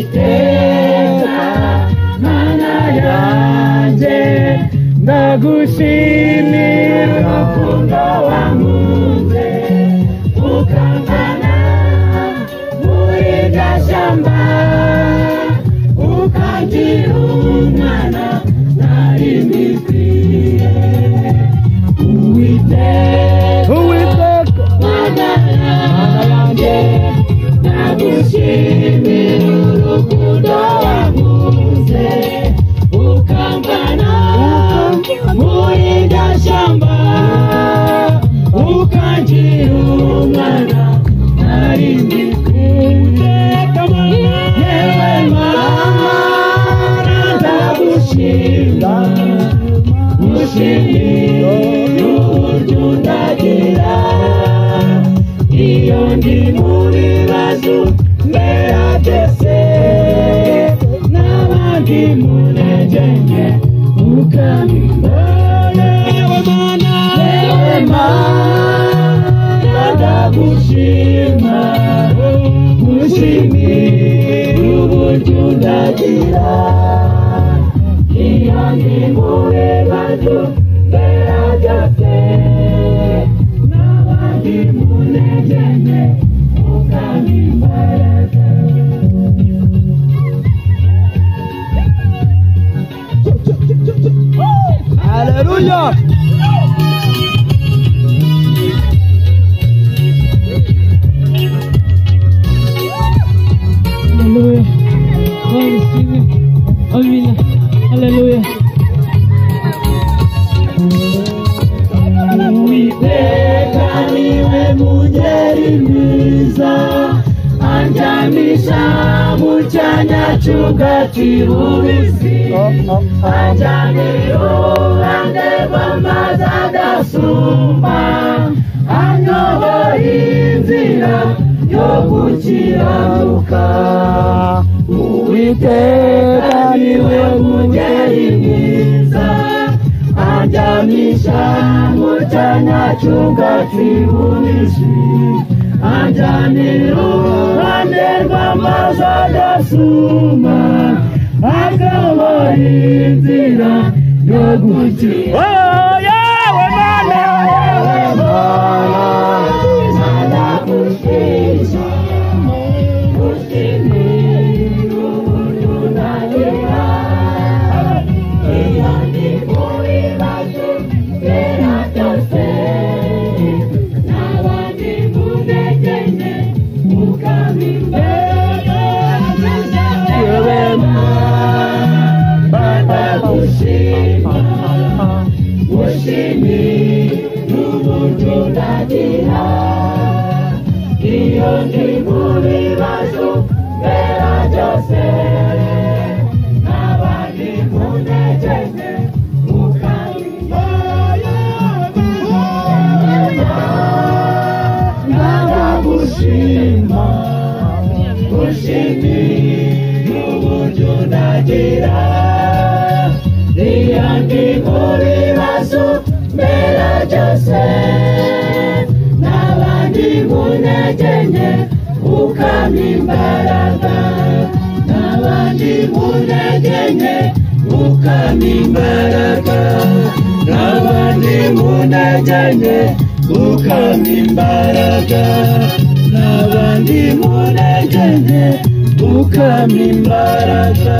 Uwiteka mana yanjye ndagushimira urukundo wankunze ukangana muri gashyamba ukagira umwana nari mbikwiye. Uwiteka mana yanjye ndagushimira urukundo wankunze ukangana muri gashyamba ukagira umwana nari mbikwiye. Yewe Mana ndagushima ngushimira uburyo undagira iyo ndi mu bibazo mbera byose n'abandi mu ntege nke ukabibona. Yewe Mana ndagushima ngushimira uburyo undagira iyo ndi mu bibazo mbera byose n'abandi mu ntege nke ukabibona. Hallelujah. Hallelujah. Holy Spirit. Amina. Hallelujah. Uwiteka niwe mugeri mwiza anjyamisha mu cyanya cy'ubwatsi bubisi anjyana iruhande rw'amazi adasuma anyobora inzira yo gukiranuka. Uwiteka niwe mugeri mwiza anjyamisha mu cyanya cy'ubwatsi bubisi anjyana iruhande rw'amazi adasuma akabona inzira yo gukira. Yewe Mana, yewe Mana ndagushima ngushimira uburyo undagira iyo ndi mu bibazo mbera byose n'abandi mu ntege nke ukabibona. Yewe Mana ndagushima ngushimira uburyo undagira iyo ndi mu bibazo mbera byose n'abandi mu ntege nke ukabibona. Ndagushima ngushimira uburyo undagira iyo ndi mu bibazo mbera byose n'abandi mu ntege nke ukampa imbaraga n'abandi mu ntege nke ukampa imbaraga n'abandi mu ntege nke ukampa imbaraga n'abandi mu ntege nke ukampa imbaraga.